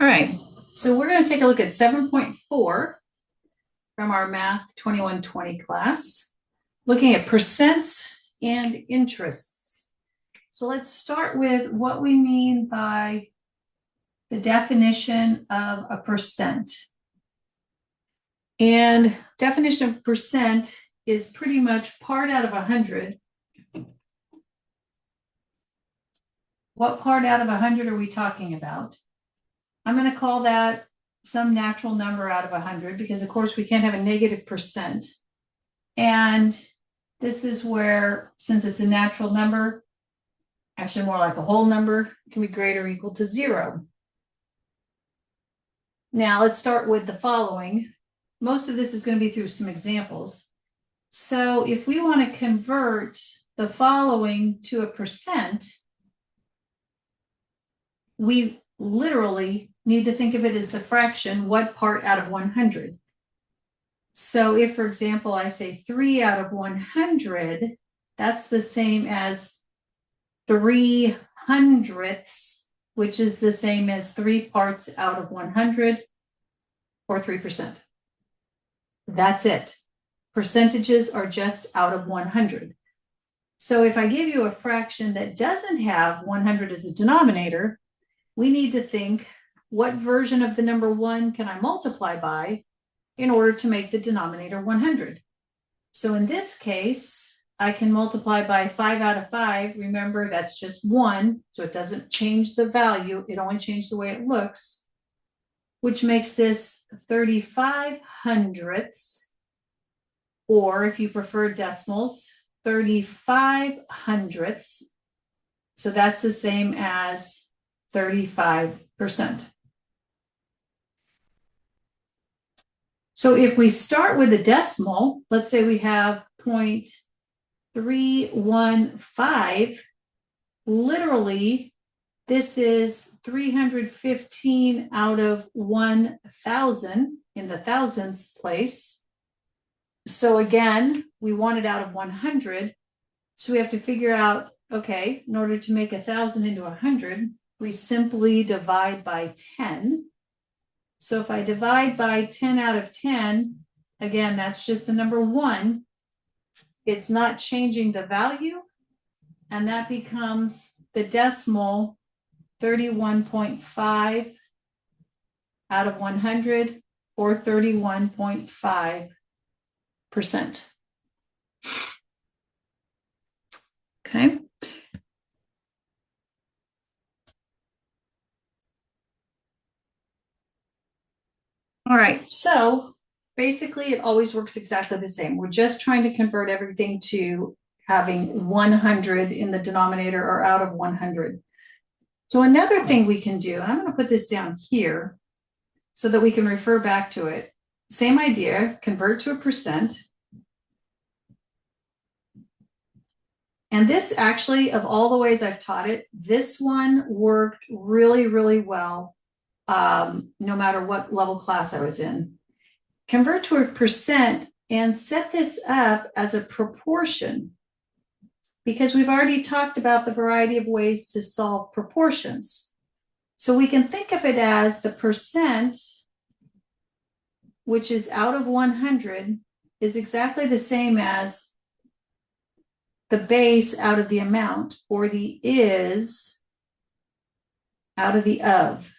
All right, so we're going to take a look at 7.4 from our Math 2120 class, looking at percents and interests. So let's start with what we mean by the definition of a percent. And definition of percent is pretty much part out of 100. What part out of 100 are we talking about? I'm going to call that some natural number out of 100 because, of course, we can't have a negative percent. And this is where, since it's a natural number, actually more like a whole number, it can be greater or equal to 0. Now, let's start with the following. Most of this is going to be through some examples. So if we want to convert the following to a percent, we literally need to think of it as the fraction, what part out of 100. So if, for example, I say 3 out of 100, that's the same as 3/100ths, which is the same as 3 parts out of 100, or 3%. That's it. Percentages are just out of 100. So if I give you a fraction that doesn't have 100 as a denominator, we need to think, what version of the number 1 can I multiply by in order to make the denominator 100? So in this case, I can multiply by 5 out of 5. Remember, that's just 1, so it doesn't change the value. It only changes the way it looks, which makes this 35/100ths, or if you prefer decimals, 35/100ths. So that's the same as 35%. So if we start with a decimal, let's say we have 0.315, literally this is 315 out of 1,000 in the thousandths place. So again, we want it out of 100. So we have to figure out, okay, in order to make 1,000 into 100, we simply divide by 10. So if I divide by 10 out of 10, again, that's just the number 1. It's not changing the value, and that becomes the decimal 31.5 out of 100, or 31.5%. Okay. All right, so basically it always works exactly the same. We're just trying to convert everything to having 100 in the denominator or out of 100. So another thing we can do, and I'm going to put this down here so that we can refer back to it. Same idea, convert to a percent. And this actually, of all the ways I've taught it, this one worked really, really well. No matter what level class I was in. Convert to a percent and set this up as a proportion, because we've already talked about the variety of ways to solve proportions. So we can think of it as the percent, which is out of 100, is exactly the same as the base out of the amount, or the is out of the of.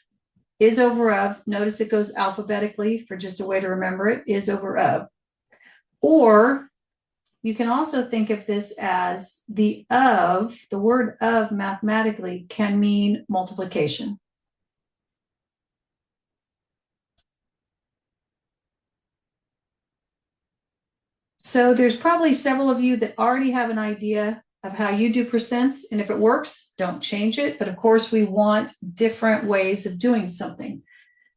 Is over of, notice it goes alphabetically for just a way to remember it, is over of. Or you can also think of this as the of, the word of mathematically can mean multiplication. So there's probably several of you that already have an idea of how you do percents, and if it works, don't change it. But of course, we want different ways of doing something.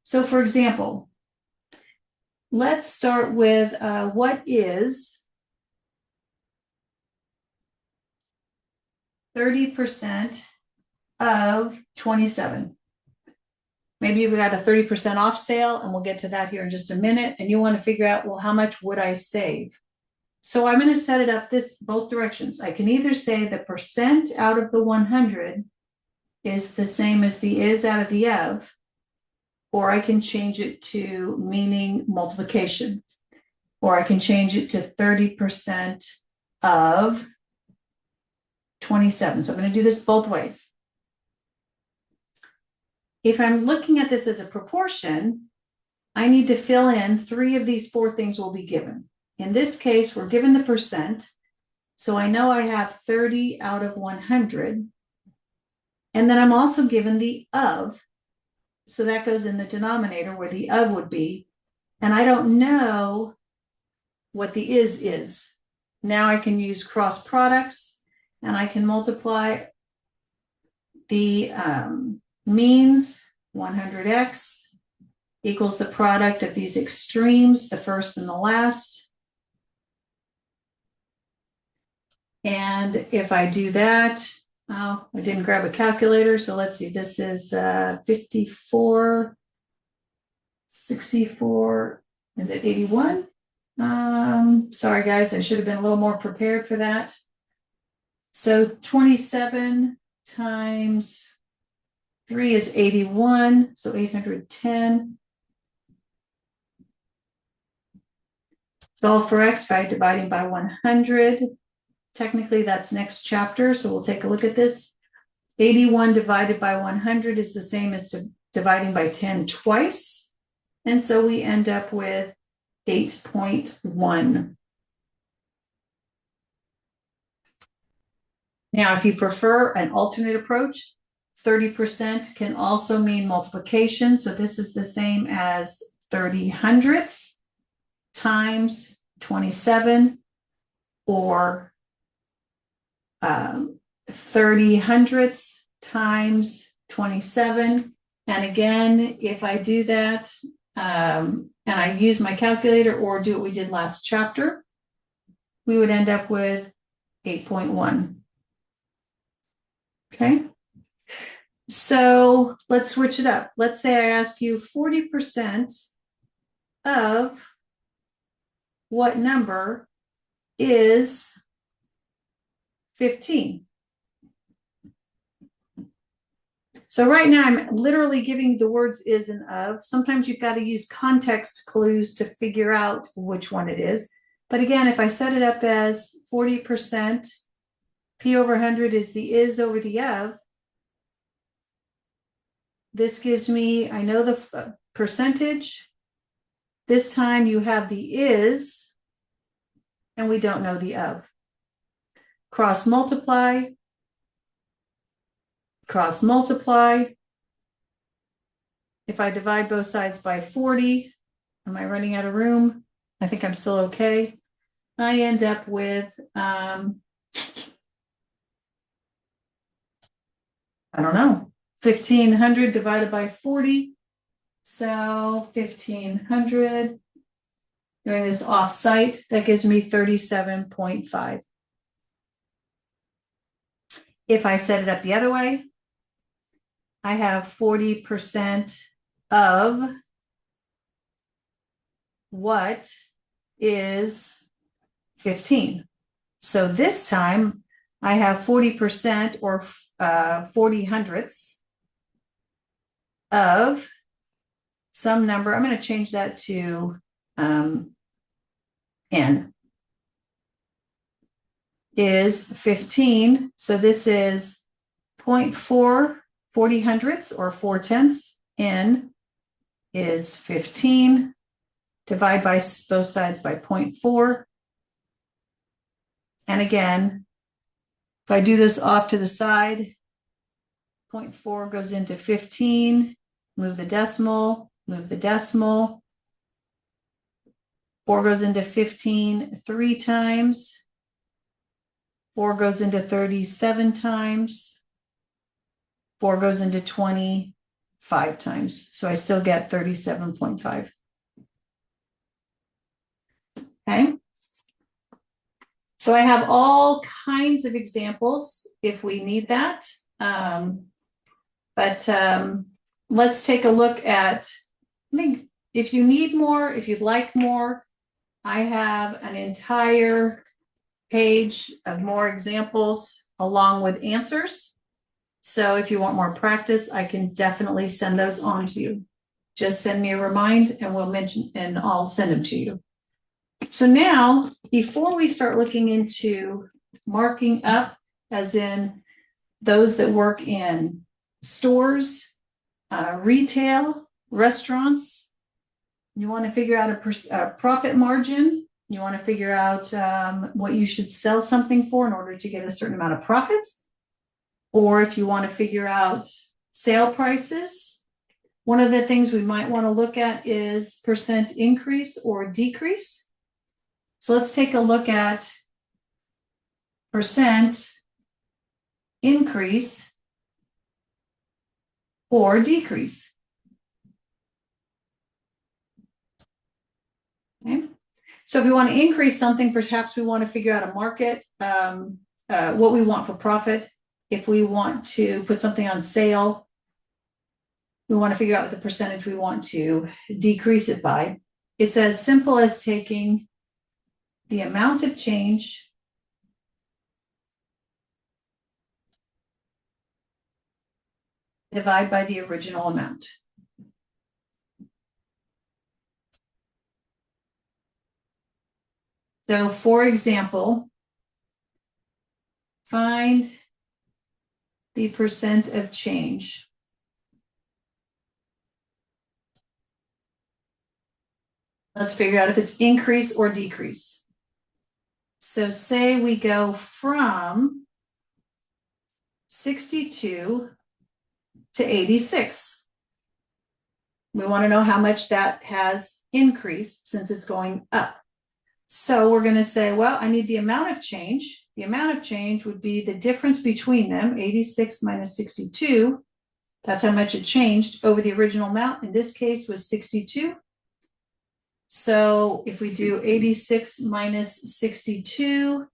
So for example, let's start with what is 30% of 27? Maybe you've got a 30% off sale, and we'll get to that here in just a minute, and you want to figure out, well, how much would I save? So I'm going to set it up both directions. I can either say the percent out of the 100 is the same as the is out of the of, or I can change it to meaning multiplication, or I can change it to 30% of 27. So I'm going to do this both ways. If I'm looking at this as a proportion, I need to fill in 3 of these 4 things will be given. In this case, we're given the percent. So I know I have 30 out of 100. And then I'm also given the of. So that goes in the denominator where the of would be. And I don't know what the is. Now I can use cross products, and I can multiply the means 100x equals the product of these extremes, the first and the last. And if I do that, oh, I didn't grab a calculator, so let's see, this is 54, 64, is it 81? Sorry guys, I should have been a little more prepared for that. So 27 times 3 is 81, so 810. Solve for x by dividing by 100. Technically, that's next chapter, so we'll take a look at this. 81 divided by 100 is the same as dividing by 10 twice. And so we end up with 8.1. Now, if you prefer an alternate approach, 30% can also mean multiplication. So this is the same as 30 hundredths times 27, or 30 hundredths times 27. And again, if I do that, and I use my calculator or do what we did last chapter, we would end up with 8.1. Okay. So let's switch it up. Let's say I ask you 40% of what number is 15. So right now I'm literally giving the words is and of. Sometimes you've got to use context clues to figure out which one it is. But again, if I set it up as 40%, P over 100 is the is over the of, this gives me, I know the percentage. This time you have the is, and we don't know the of. Cross multiply. Cross multiply. If I divide both sides by 40, am I running out of room? I think I'm still okay. I end up with, I don't know, 1,500 divided by 40. So 1,500, doing this off-site, that gives me 37.5. If I set it up the other way, I have 40% of what is 15. So this time I have 40% or 40 hundredths of some number. I'm going to change that to n is 15. So this is 0.4 40 hundredths or 4/10. N is 15. Divide by both sides by 0.4. And again, if I do this off to the side, 0.4 goes into 15. Move the decimal, move the decimal. 4 goes into 15 3 times. 4 goes into 37 times. 4 goes into 25 times. So I still get 37.5. Okay. So I have all kinds of examples if we need that. But let's take a look at, I think if you need more, if you'd like more, I have an entire page of more examples along with answers. So if you want more practice, I can definitely send those on to you. just send me a remind and we'll mention, and I'll send them to you. So now, before we start looking into marking up, as in those that work in stores, retail, restaurants, you want to figure out a profit margin. You want to figure out what you should sell something for in order to get a certain amount of profit. Or if you want to figure out sale prices, one of the things we might want to look at is percent increase or decrease. So let's take a look at percent increase or decrease. Okay. So if we want to increase something, perhaps we want to figure out a market, what we want for profit. If we want to put something on sale, we want to figure out the percentage we want to decrease it by. It's as simple as taking the amount of change divide by the original amount. So for example, find the percent of change. Let's figure out if it's increase or decrease. So say we go from 62 to 86. We want to know how much that has increased since it's going up. So we're going to say, well, I need the amount of change. The amount of change would be the difference between them, 86 minus 62. That's how much it changed over the original amount. In this case was 62. So if we do 86 minus 62,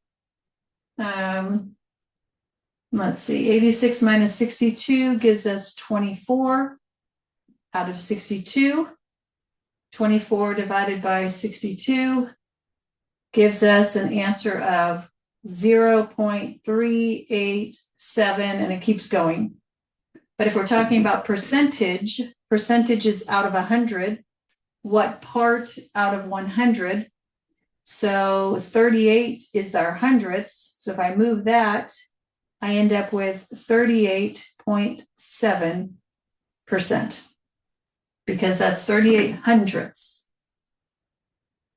let's see, 86 minus 62 gives us 24 out of 62. 24 divided by 62 gives us an answer of 0.387, and it keeps going. But if we're talking about percentage is out of 100. What part out of 100? So 38 is our hundredths. So if I move that, I end up with 38.7%, because that's 38 hundredths.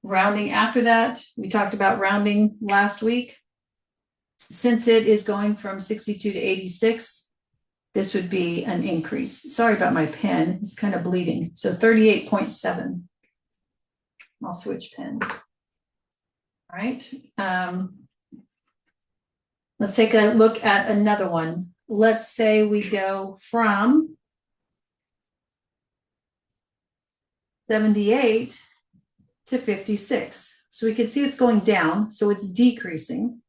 Rounding after that, we talked about rounding last week. Since it is going from 62 to 86, this would be an increase. Sorry about my pen, it's kind of bleeding. So 38.7. I'll switch pens. All right. Let's take a look at another one. Let's say we go from 78 to 56. So we can see it's going down, so it's decreasing.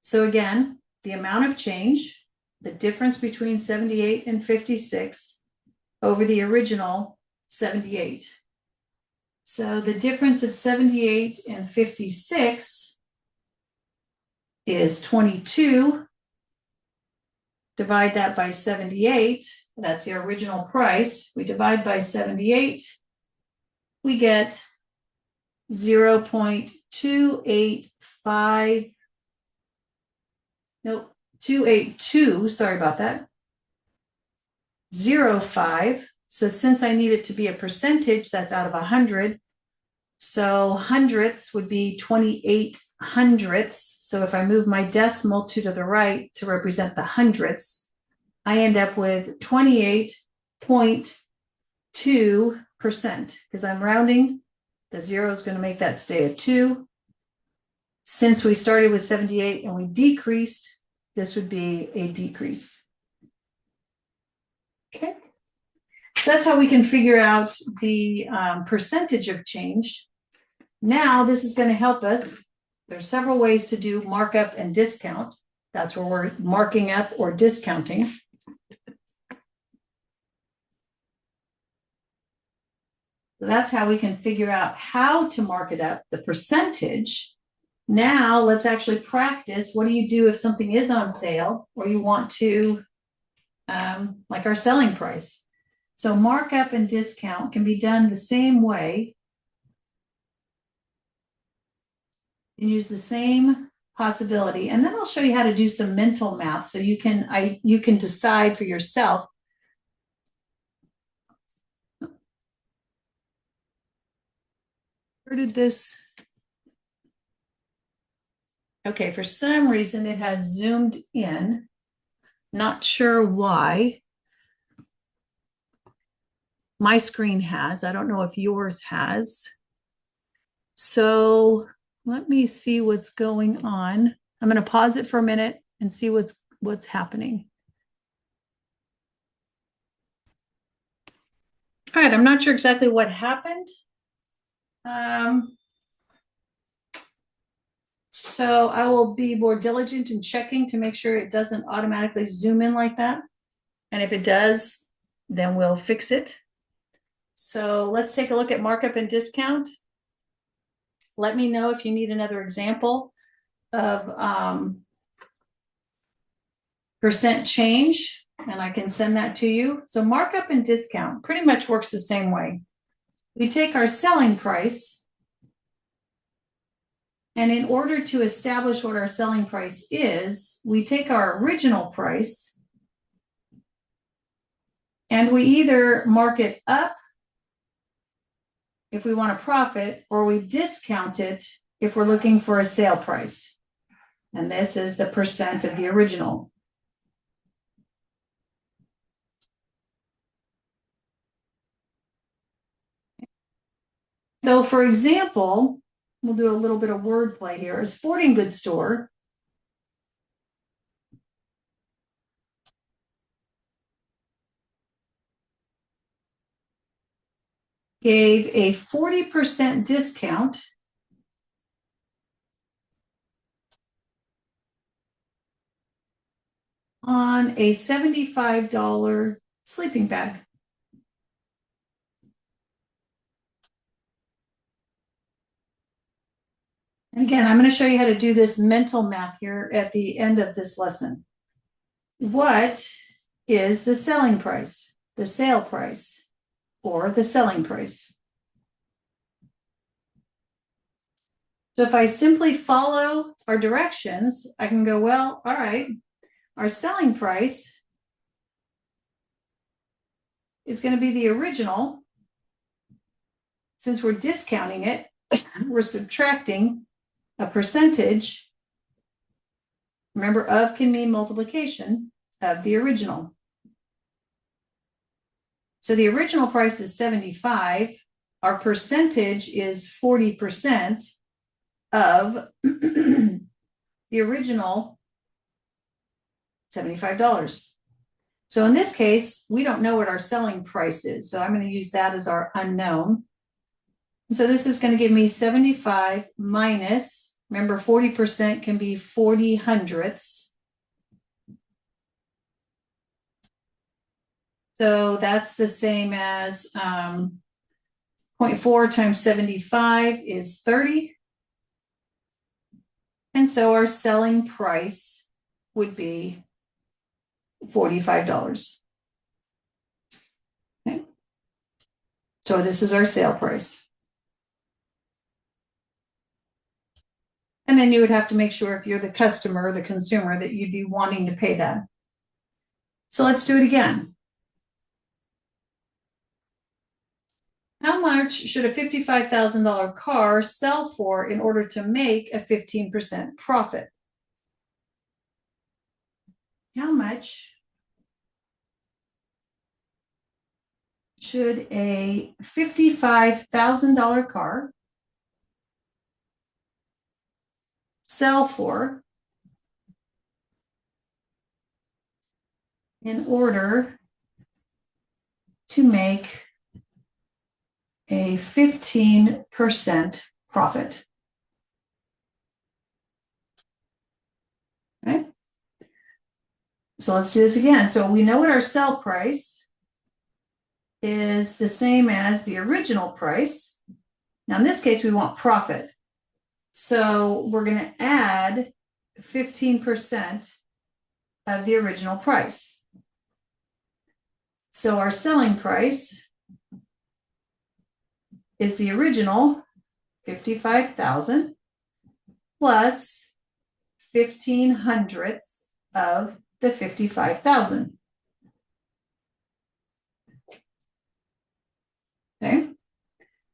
So again, the amount of change, the difference between 78 and 56 over the original 78. So the difference of 78 and 56 is 22. Divide that by 78. That's the original price. We divide by 78. We get 0.285. Nope. 282, sorry about that, 0.5. So since I need it to be a percentage, that's out of 100. So hundredths would be 28 hundredths. So if I move my decimal to the right to represent the hundredths, I end up with 28.2%, because I'm rounding. The 0 is going to make that stay at 2. Since we started with 78 and we decreased, this would be a decrease. Okay, so that's how we can figure out the percentage of change. Now this is going to help us. There's several ways to do markup and discount. That's where we're marking up or discounting. So that's how we can figure out how to mark it up, the percentage. Now let's actually practice. What do you do if something is on sale or you want to, like our selling price? So markup and discount can be done the same way. You use the same possibility, and then I'll show you how to do some mental math so you can decide for yourself. Where did this? Okay, for some reason it has zoomed in. Not sure why. My screen has. I don't know if yours has. So let me see what's going on. I'm going to pause it for a minute and see what's happening. All right, I'm not sure exactly what happened. So I will be more diligent in checking to make sure it doesn't automatically zoom in like that. And if it does, then we'll fix it. So let's take a look at markup and discount. Let me know if you need another example of percent change, and I can send that to you. So markup and discount pretty much works the same way. We take our selling price, and in order to establish what our selling price is, we take our original price and we either mark it up if we want a profit, or we discount it if we're looking for a sale price. And this is the percent of the original. So for example, we'll do a little bit of wordplay here. A sporting goods store gave a 40% discount on a $75 sleeping bag. And again, I'm going to show you how to do this mental math here at the end of this lesson. What is the selling price, the sale price, or the selling price? So if I simply follow our directions, I can go, well, all right, our selling price is going to be the original. Since we're discounting it, we're subtracting a percentage. Remember, of can mean multiplication of the original. So the original price is 75. Our percentage is 40% of the original $75. So in this case, we don't know what our selling price is. So I'm going to use that as our unknown. So this is going to give me 75 minus, remember 40% can be 40 hundredths. So that's the same as 0.4 times 75 is 30. And so our selling price would be $45. Okay. So this is our sale price. And then you would have to make sure if you're the customer, the consumer, that you'd be wanting to pay that. So let's do it again. How much should a $55,000 car sell for in order to make a 15% profit? How much should a $55,000 car sell for in order to make a 15% profit? Okay. So let's do this again. So we know what our sell price is the same as the original price. Now in this case, we want profit. So we're going to add 15% of the original price. So our selling price is the original 55,000 plus 15 hundredths of the 55,000. Okay.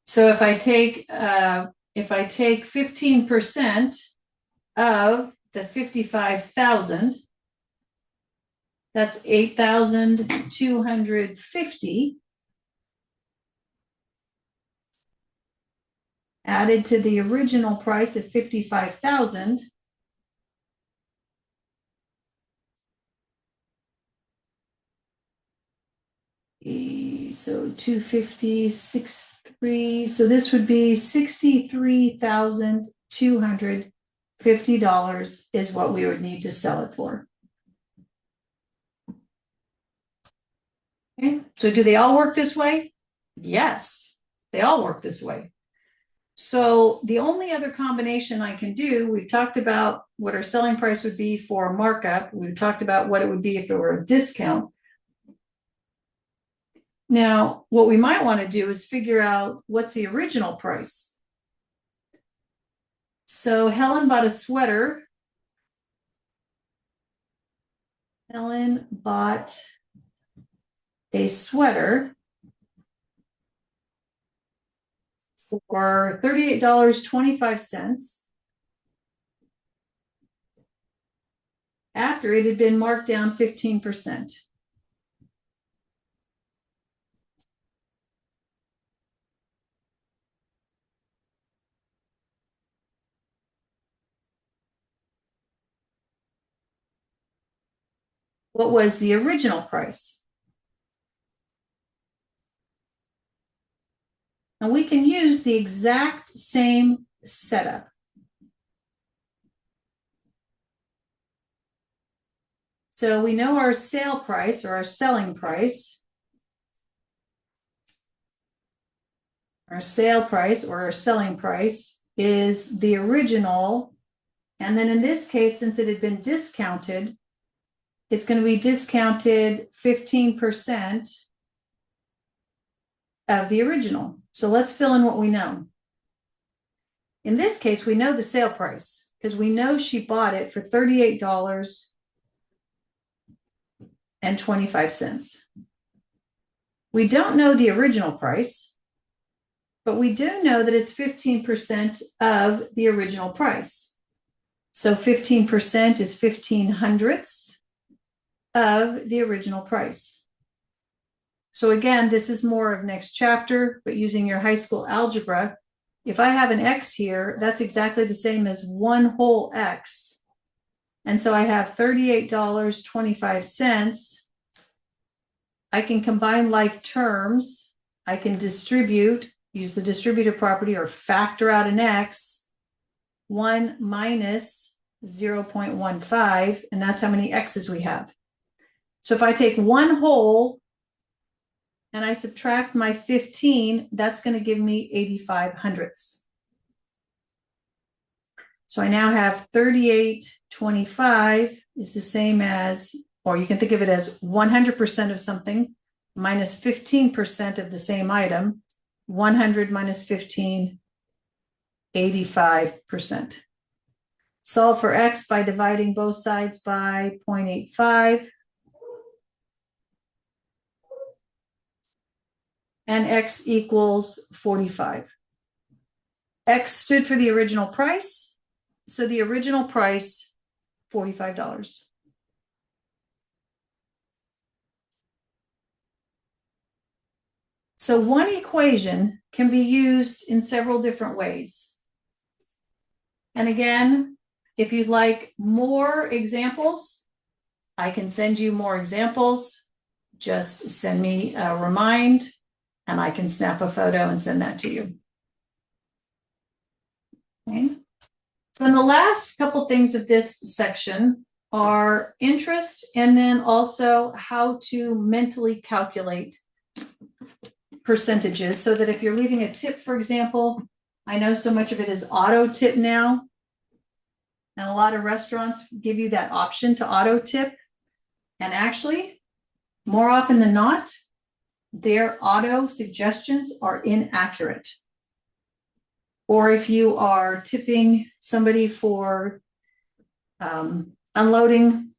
So if I take 15% of the 55,000, that's 8,250 added to the original price of 55,000. So 250, 63. So this would be $63,250 is what we would need to sell it for. Okay, so do they all work this way? Yes, they all work this way. So the only other combination I can do, we've talked about what our selling price would be for a markup. We've talked about what it would be if it were a discount. Now, what we might want to do is figure out what's the original price. So Helen bought a sweater. Helen bought a sweater for $38.25 after it had been marked down 15%. What was the original price? And we can use the exact same setup. So we know our sale price or our selling price. Our sale price or our selling price is the original. And then in this case, since it had been discounted, it's going to be discounted 15% of the original. So let's fill in what we know. In this case, we know the sale price because we know she bought it for $38.25. We don't know the original price, but we do know that it's 15% of the original price. So 15% is 15 hundredths of the original price. So again, this is more of next chapter, but using your high school algebra, if I have an X here, that's exactly the same as one whole X. And so I have $38.25. I can combine like terms. I can distribute, use the distributive property or factor out an X, 1 minus 0.15, and that's how many X's we have. So if I take one whole and I subtract my 15, that's going to give me 85 hundredths. So I now have 38.25 is the same as, or you can think of it as 100% of something minus 15% of the same item. 100 minus 15, 85%. Solve for X by dividing both sides by 0.85. And X equals 45. X stood for the original price. So the original price, $45. So one equation can be used in several different ways. And again, if you'd like more examples, I can send you more examples. Just send me a remind and I can snap a photo and send that to you. Okay. So in the last couple things of this section are interest and then also how to mentally calculate percentages so that if you're leaving a tip, for example, I know so much of it is auto tip now. And a lot of restaurants give you that option to auto tip. And actually, more often than not, their auto suggestions are inaccurate. Or if you are tipping somebody for unloading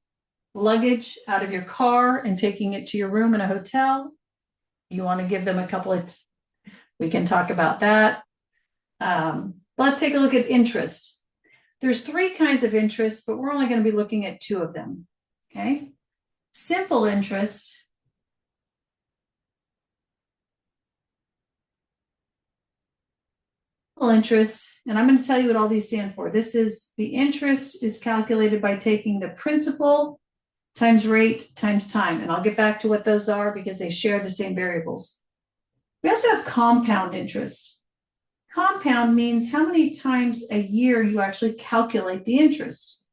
luggage out of your car and taking it to your room in a hotel, you want to give them a couple of, we can talk about that. Let's take a look at interest. There's 3 kinds of interest, but we're only going to be looking at 2 of them. Okay. Simple interest interest, and I'm going to tell you what all these stand for. This is the interest is calculated by taking the principal times rate times time. And I'll get back to what those are because they share the same variables. We also have compound interest. Compound means how many times a year you actually calculate the interest.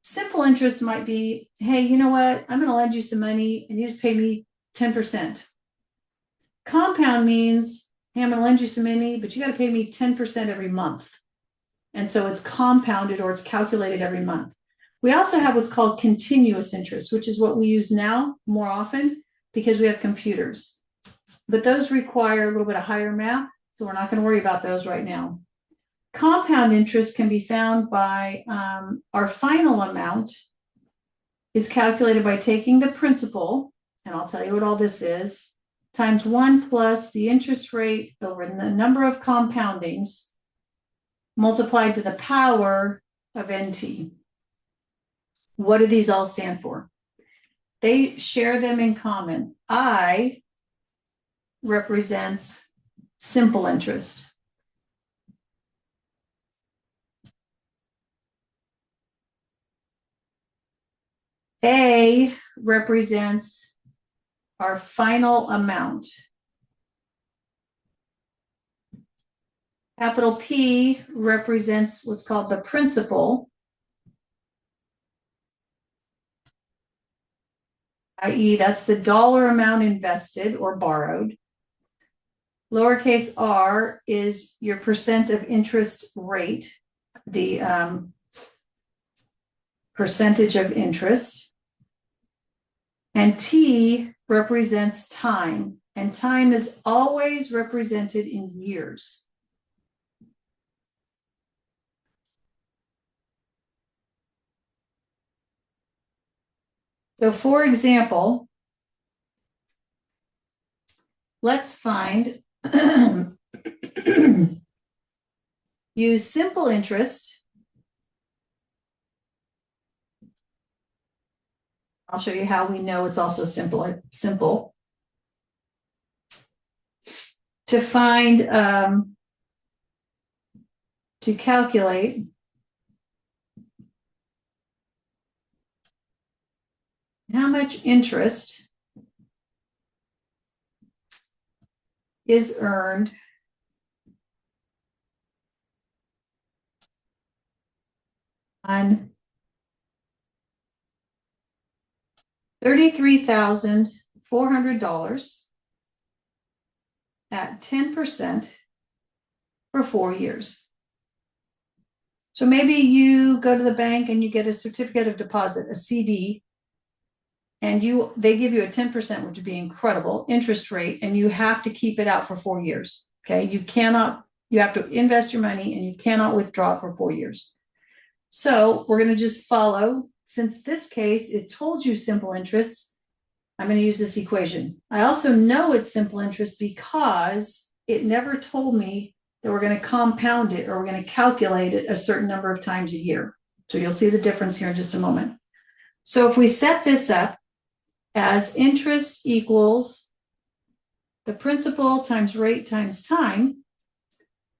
Simple interest might be, hey, you know what? I'm going to lend you some money and you just pay me 10%. Compound means, hey, I'm going to lend you some money, but you got to pay me 10% every month. And so it's compounded or it's calculated every month. We also have what's called continuous interest, which is what we use now more often because we have computers. But those require a little bit of higher math, so we're not going to worry about those right now. Compound interest can be found by our final amount is calculated by taking the principal, and I'll tell you what all this is, times 1 plus the interest rate over the number of compoundings multiplied to the power of NT. What do these all stand for? They share them in common. I represents simple interest. A represents our final amount. Capital P represents what's called the principal, i.e. that's the dollar amount invested or borrowed. Lowercase r is your percent of interest rate, the percentage of interest. And T represents time, and time is always represented in years. So for example, let's find, use simple interest. I'll show you how we know it's also simple. To find, to calculate how much interest is earned on $33,400 at 10% for 4 years. So maybe you go to the bank and you get a certificate of deposit, a CD, and they give you a 10%, which would be incredible, interest rate, and you have to keep it out for 4 years. Okay, you have to invest your money and you cannot withdraw it for 4 years. So we're going to just follow, since this case, it told you simple interest, I'm going to use this equation. I also know it's simple interest because it never told me that we're going to compound it or we're going to calculate it a certain number of times a year. So you'll see the difference here in just a moment. So if we set this up as interest equals the principal times rate times time,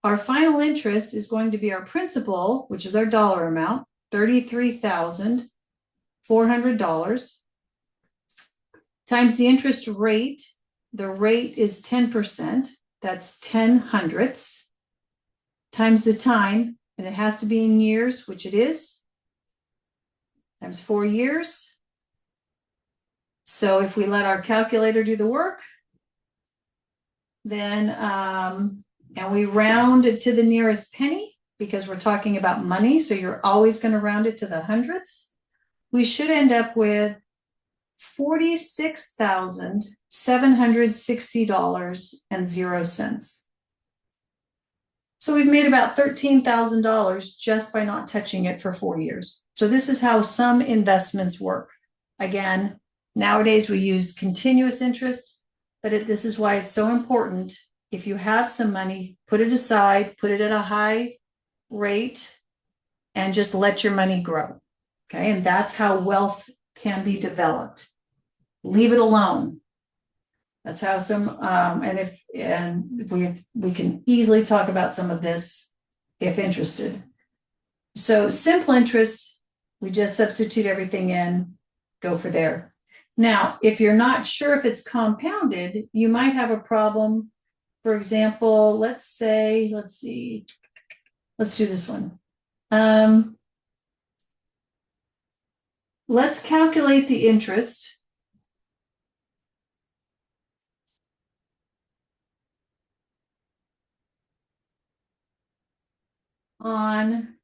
our final interest is going to be our principal, which is our dollar amount, $33,400, times the interest rate. The rate is 10%, that's 10 hundredths, times the time, and it has to be in years, which it is, times 4 years. So if we let our calculator do the work, then, and we round it to the nearest penny, because we're talking about money, so you're always going to round it to the hundredths, we should end up with $46,760.00. So we've made about $13,000 just by not touching it for 4 years. So this is how some investments work. Again, nowadays we use continuous interest, but this is why it's so important. If you have some money, put it aside, put it at a high rate, and just let your money grow. Okay, and that's how wealth can be developed. Leave it alone. That's how some, and if we can easily talk about some of this if interested. So simple interest, we just substitute everything in, go for there. Now, if you're not sure if it's compounded, you might have a problem. For example, let's do this one. Let's calculate the interest on,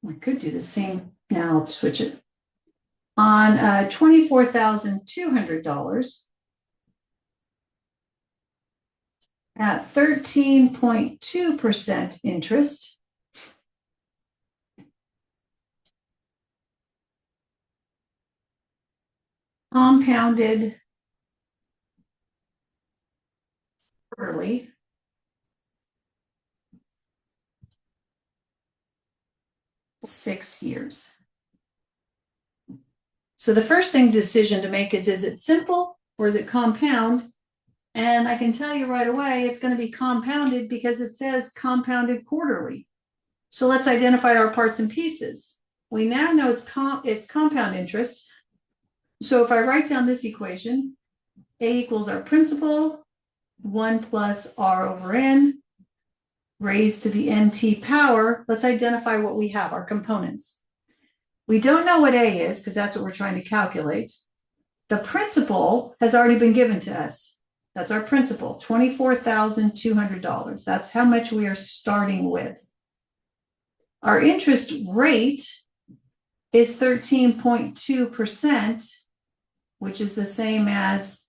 I could do the same, now I'll switch it, on $24,200 at 13.2% interest. Compounded quarterly. $6 years. So the first decision to make is it simple or is it compound? And I can tell you right away, it's going to be compounded because it says compounded quarterly. So let's identify our parts and pieces. We now know it's compound interest. So if I write down this equation, A equals our principal, 1 plus R over N, raised to the NT power. Let's identify what we have, our components. We don't know what A is because that's what we're trying to calculate. The principal has already been given to us. That's our principal, $24,200. That's how much we are starting with. Our interest rate is 13.2%, which is the same as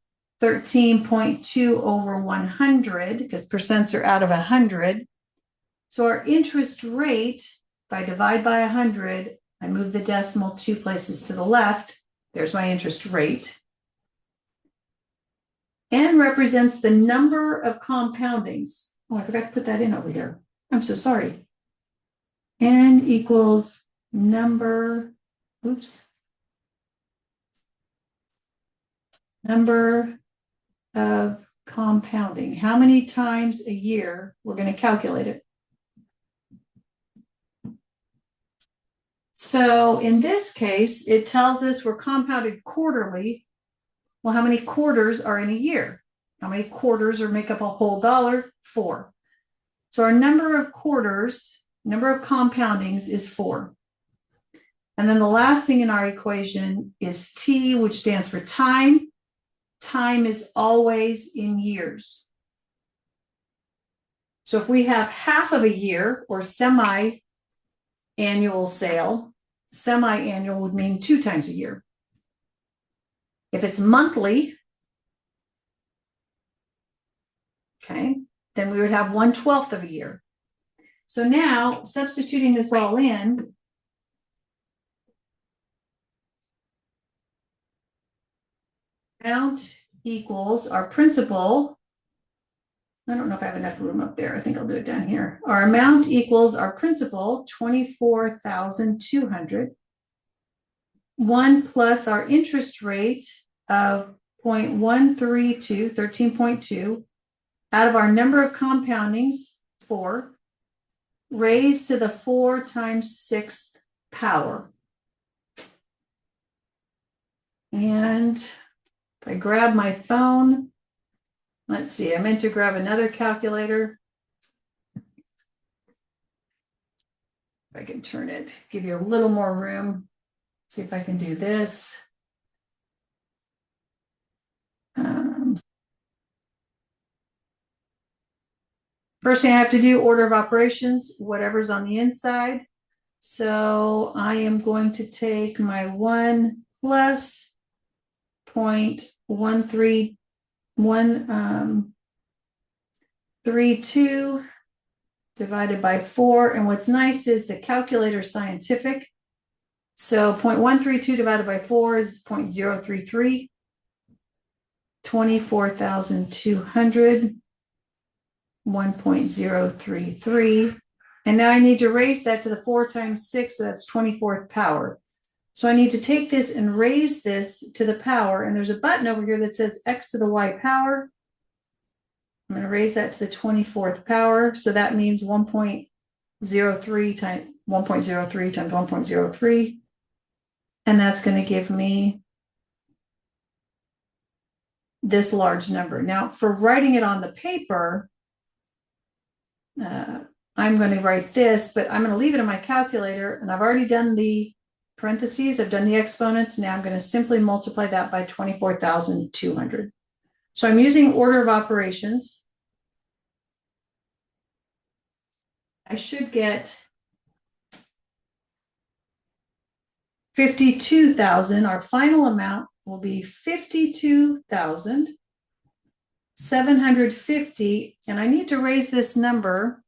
13.2 over 100, because percents are out of 100. So our interest rate, if I divide by 100, I move the decimal 2 places to the left. There's my interest rate. N represents the number of compoundings. Oh, I forgot to put that in over here. I'm so sorry. N equals number of compounding. How many times a year we're going to calculate it. So in this case, it tells us we're compounded quarterly. Well, how many quarters are in a year? How many quarters make up a whole dollar? 4. So our number of quarters, number of compoundings is 4. And then the last thing in our equation is T, which stands for time. Time is always in years. So if we have half of a year or semi-annual sale, semi-annual would mean 2 times a year. If it's monthly, okay, then we would have 1/12 of a year. So now, substituting this all in, amount equals our principal. I don't know if I have enough room up there. I think I'll do it down here. Our amount equals our principal, $24,200. 1 plus our interest rate of 0.132, 13.2, out of our number of compoundings, 4, raised to the 4 times 6th power. And if I grab my phone, let's see, I meant to grab another calculator. If I can turn it, give you a little more room. See if I can do this. First thing I have to do, order of operations, whatever's on the inside. So I am going to take my 1 plus 0.1332 divided by 4. And what's nice is the calculator is scientific. So 0.132 divided by 4 is 0.033. 24,200, 1.033. And now I need to raise that to the 4 times 6, so that's 24th power. So I need to take this and raise this to the power, and there's a button over here that says x to the y power. I'm going to raise that to the 24th power, so that means 1.03 times 1.03 times 1.03, and that's going to give me this large number. Now, for writing it on the paper, I'm going to write this, but I'm going to leave it in my calculator, and I've already done the parentheses, I've done the exponents. Now I'm going to simply multiply that by 24,200. So I'm using order of operations. I should get 52,000. Our final amount will be 52,750, and I need to raise this number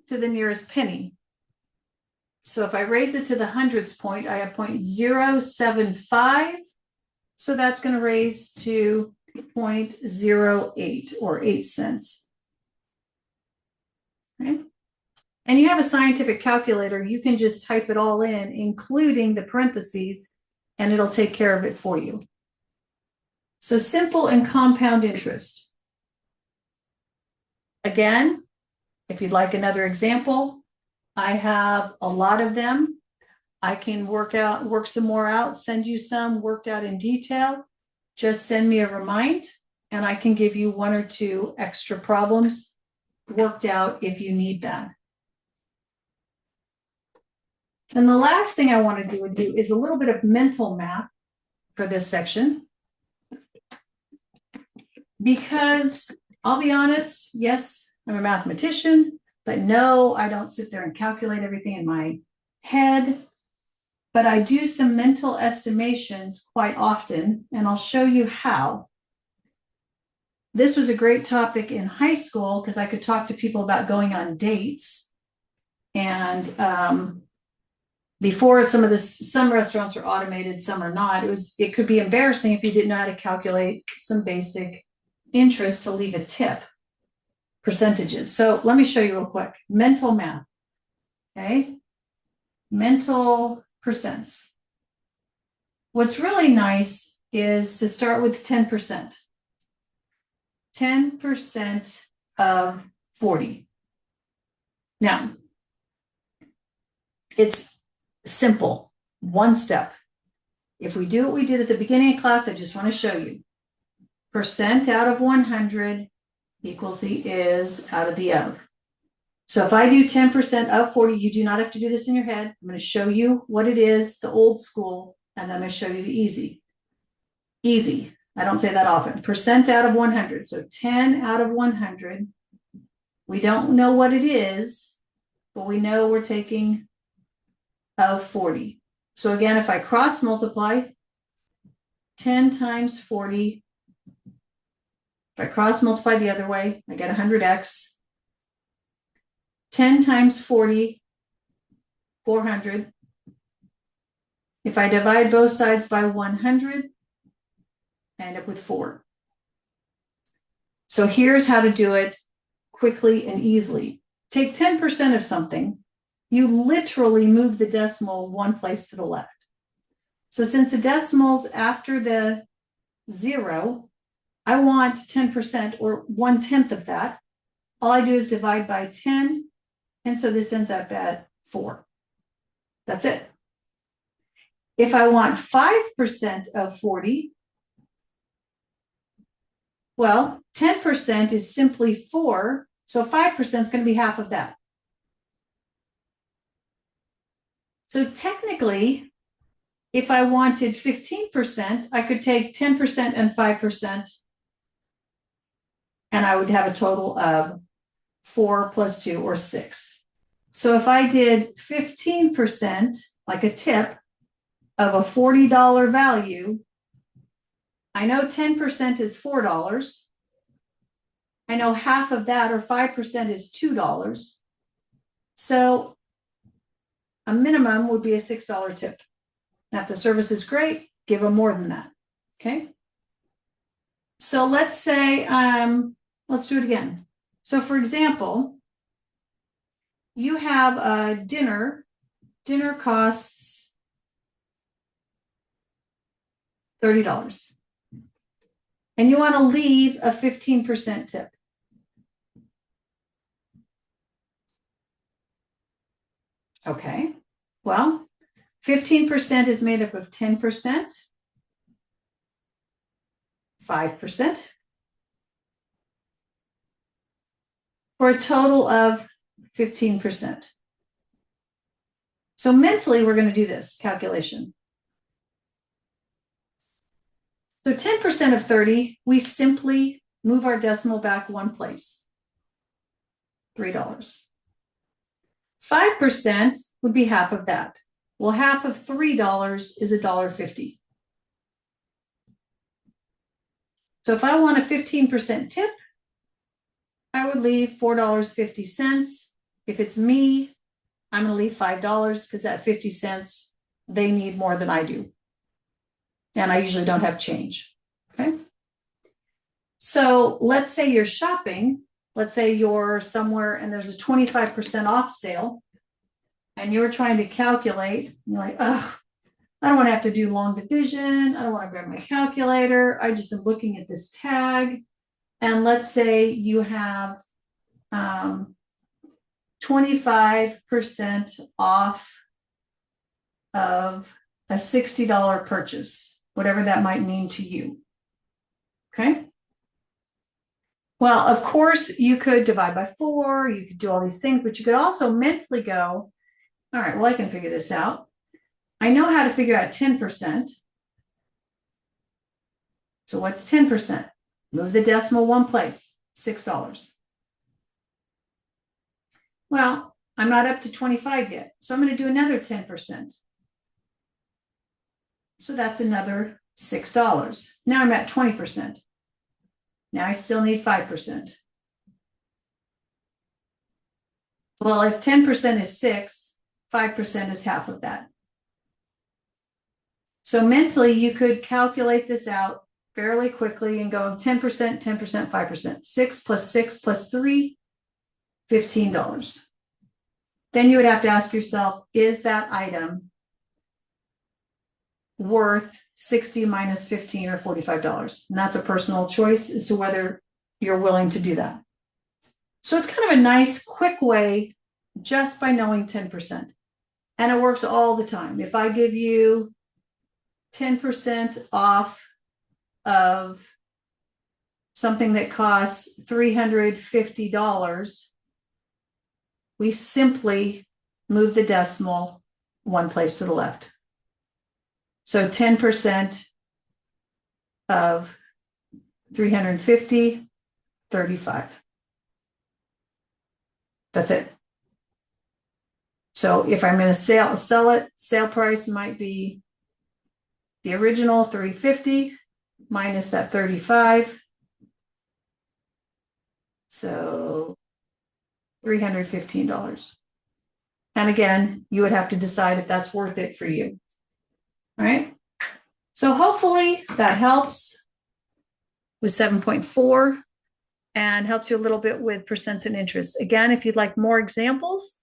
to the nearest penny. So if I raise it to the hundreds point, I have 0.075. So that's going to raise to 0.08 or 8 cents. Okay. And you have a scientific calculator. You can just type it all in, including the parentheses, and it'll take care of it for you. So simple and compound interest. Again, if you'd like another example, I have a lot of them. I can work some more out, send you some worked out in detail. Just send me a remind, and I can give you 1 or 2 extra problems worked out if you need that. And the last thing I want to do with you is a little bit of mental math for this section. Because I'll be honest, yes, I'm a mathematician, but no, I don't sit there and calculate everything in my head. But I do some mental estimations quite often, and I'll show you how. This was a great topic in high school because I could talk to people about going on dates. And before some restaurants are automated, some are not. It could be embarrassing if you didn't know how to calculate some basic interest to leave a tip. Percentages. So let me show you real quick. Mental math. Okay. Mental percents. What's really nice is to start with 10%. 10% of 40. Now, it's simple. One step. If we do what we did at the beginning of class, I just want to show you. Percent out of 100 equals the is out of the of. So if I do 10% of 40, you do not have to do this in your head. I'm going to show you what it is, the old school, and then I'm going to show you the easy. Easy. I don't say that often. Percent out of 100. So 10 out of 100. We don't know what it is, but we know we're taking of 40. So again, if I cross multiply 10 times 40, if I cross multiply the other way, I get 100x. 10 times 40, 400. If I divide both sides by 100, I end up with 4. So here's how to do it quickly and easily. Take 10% of something. You literally move the decimal one place to the left. So since the decimal's after the 0, I want 10% or 1/10 of that. All I do is divide by 10. And so this ends up at 4. That's it. If I want 5% of 40, well, 10% is simply 4. So 5% is going to be half of that. So technically, if I wanted 15%, I could take 10% and 5%, and I would have a total of 4 plus 2 or 6. So if I did 15%, like a tip, of a $40 value, I know 10% is $4. I know half of that, or 5%, is $2. So a minimum would be a $6 tip. Now, if the service is great, give them more than that. Okay. So let's say, let's do it again. So for example, you have a dinner costs $30. And you want to leave a 15% tip. Okay, well, 15% is made up of 10%, 5%, for a total of 15%. So mentally, we're going to do this calculation. So 10% of 30, we simply move our decimal back one place, $3. 5% would be half of that. Well, half of $3 is $1.50. So if I want a 15% tip, I would leave $4.50. If it's me, I'm going to leave $5 because at 50 cents, they need more than I do. And I usually don't have change. Okay. So let's say you're shopping. Let's say you're somewhere and there's a 25% off sale, and you're trying to calculate. You're like, ugh, I don't want to have to do long division. I don't want to grab my calculator. I just am looking at this tag. And let's say you have 25% off of a $60 purchase, whatever that might mean to you. Okay. Well, of course, you could divide by 4, you could do all these things, but you could also mentally go, all right, well, I can figure this out. I know how to figure out 10%. So what's 10%? Move the decimal one place, $6. Well, I'm not up to 25 yet, so I'm going to do another 10%. So that's another $6. Now I'm at 20%. Now I still need 5%. Well, if 10% is 6, 5% is half of that. So mentally, you could calculate this out fairly quickly and go 10%, 10%, 5%. 6 plus 6 plus 3, $15. Then you would have to ask yourself, is that item worth 60 minus 15 or $45? And that's a personal choice as to whether you're willing to do that. So it's kind of a nice, quick way just by knowing 10%. And it works all the time. If I give you 10% off of something that costs $350, we simply move the decimal one place to the left. So 10% of 350, 35. That's it. So if I'm going to sell it, sale price might be the original 350 minus that 35. So $315. And again, you would have to decide if that's worth it for you. All right. So hopefully that helps with 7.4 and helps you a little bit with percents and interest. Again, if you'd like more examples,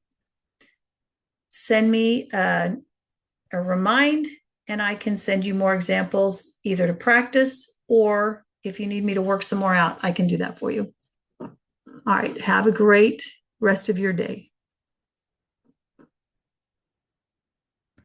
send me a remind, and I can send you more examples either to practice, or if you need me to work some more out, I can do that for you. All right. Have a great rest of your day.